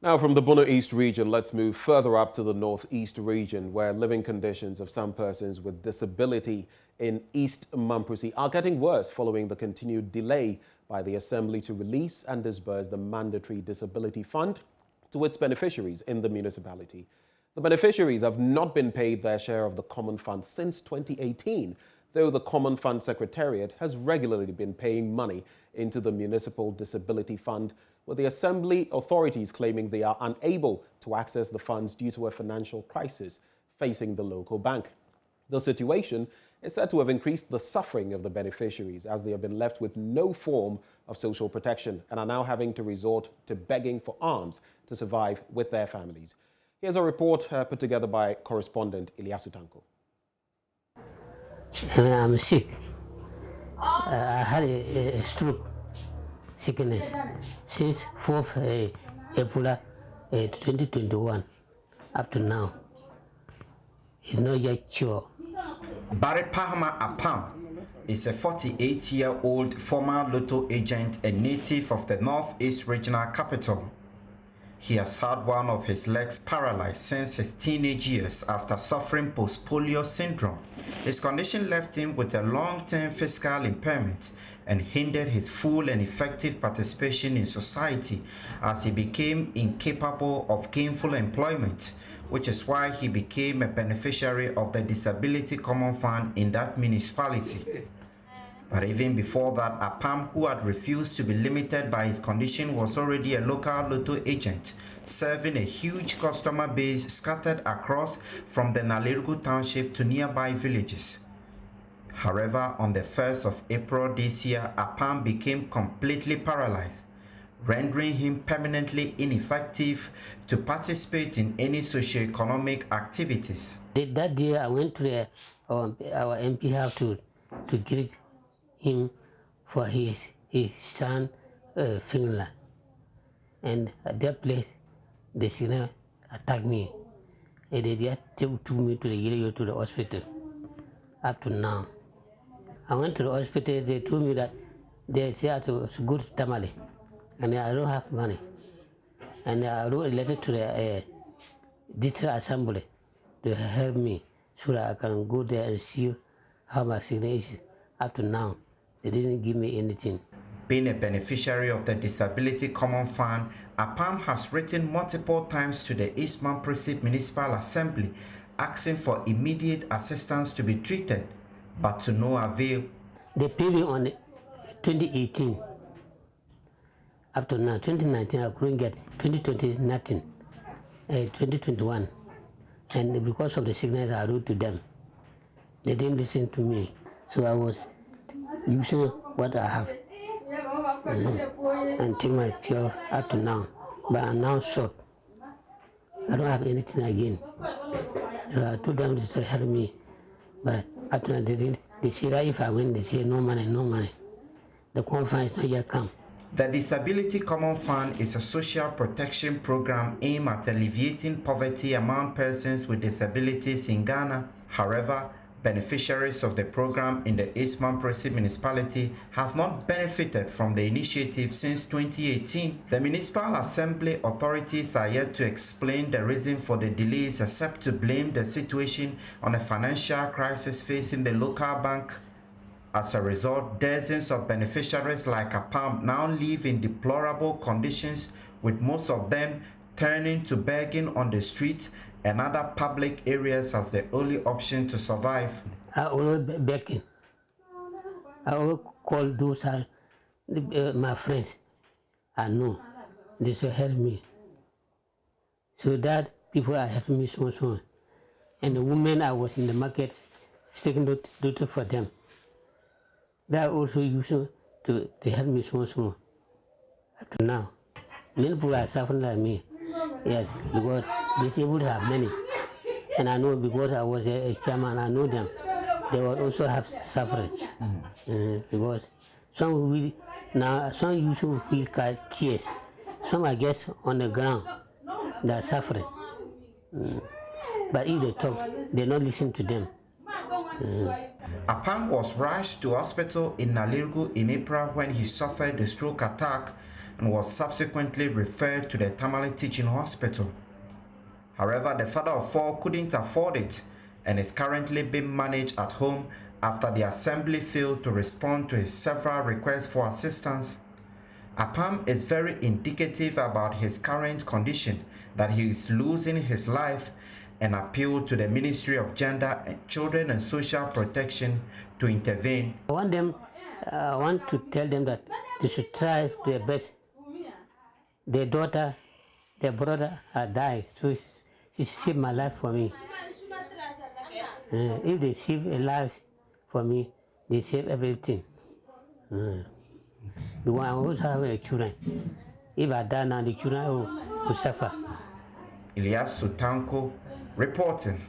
Now from the Bono East region, let's move further up to the Northeast region, where living conditions of some persons with disability in East Mamprusi are getting worse following the continued delay by the Assembly to release and disburse the mandatory disability fund to its beneficiaries in the municipality. The beneficiaries have not been paid their share of the common fund since 2018, though the Common Fund Secretariat has regularly been paying money into the Municipal Disability Fund, with the Assembly authorities claiming they are unable to access the funds due to a financial crisis facing the local bank. The situation is said to have increased the suffering of the beneficiaries, as they have been left with no form of social protection and are now having to resort to begging for alms to survive with their families. Here's a report put together by correspondent Ilyasu Tanko. I'm sick. I had a stroke sickness since 4th April 2021 up to now. It's not yet sure. Barry Pahama Apam is a 48-year-old former lotto agent and native of the Northeast Regional Capital. He has had one of his legs paralyzed since his teenage years after suffering post-polio syndrome. His condition left him with a long-term physical impairment and hindered his full and effective participation in society, as he became incapable of gainful employment, which is why he became a beneficiary of the Disability Common Fund in that municipality. But even before that, Apam, who had refused to be limited by his condition, was already a local lotto agent, serving a huge customer base scattered across from the Nalirgu township to nearby villages. However, on the 1st of April this year, Apam became completely paralyzed, rendering him permanently ineffective to participate in any socio-economic activities. That day I went to our MP house to greet him for his son funeral, and at that place the singer attacked me, and they just took me to the hospital. Up to now, I went to the hospital. They told me that they say I was good Tamale, and I don't have money, and I wrote a letter to the district assembly to help me so that I can go there and see how my sickness is. Up to now, they didn't give me anything. Being a beneficiary of the Disability Common Fund, Apam has written multiple times to the East Mamprusi Municipal Assembly asking for immediate assistance to be treated, but to no avail. They paid me on 2018. Up to now, 2019, I couldn't get. 2020, nothing. 2021. And because of the sickness I wrote to them, they didn't listen to me. So I was using what I have and take my care up to now. But I'm now short. I don't have anything again. So I told them to help me. But up to now, they didn't. They say that if I win, they say no money, no money. The conference is not yet come. The Disability Common Fund is a social protection program aimed at alleviating poverty among persons with disabilities in Ghana. However, beneficiaries of the program in the East Mamprusi municipality have not benefited from the initiative since 2018. The Municipal Assembly authorities are yet to explain the reason for the delays, except to blame the situation on a financial crisis facing the local bank. As a result, dozens of beneficiaries like Apam now live in deplorable conditions, with most of them turning to begging on the street and other public areas as the only option to survive. I always begging. I always call those my friends. I know they should help me. So that people are helping me small. And the women I was in the market taking daughter for them. They are also used to help me small. Up to now, many people are suffering like me. Yes, because disabled have many. And I know because I was a chairman, I know them. They will also have suffering. Because some usually feel tears. Some I guess on the ground, they are suffering. But if they talk, they don't listen to them. Apam was rushed to hospital in Nalirgu in April when he suffered a stroke attack and was subsequently referred to the Tamale Teaching Hospital. However, the father of four couldn't afford it and is currently being managed at home after the assembly failed to respond to his several requests for assistance. Apam is very indicative about his current condition, that he is losing his life, and appealed to the Ministry of Gender, Children and Social Protection to intervene. I want to tell them that they should try their best. Their daughter, their brother had died, so she saved my life for me. If they save a life for me, they save everything. Because I also have children. If I die now, the children will suffer. Ilyas Sutanko reporting.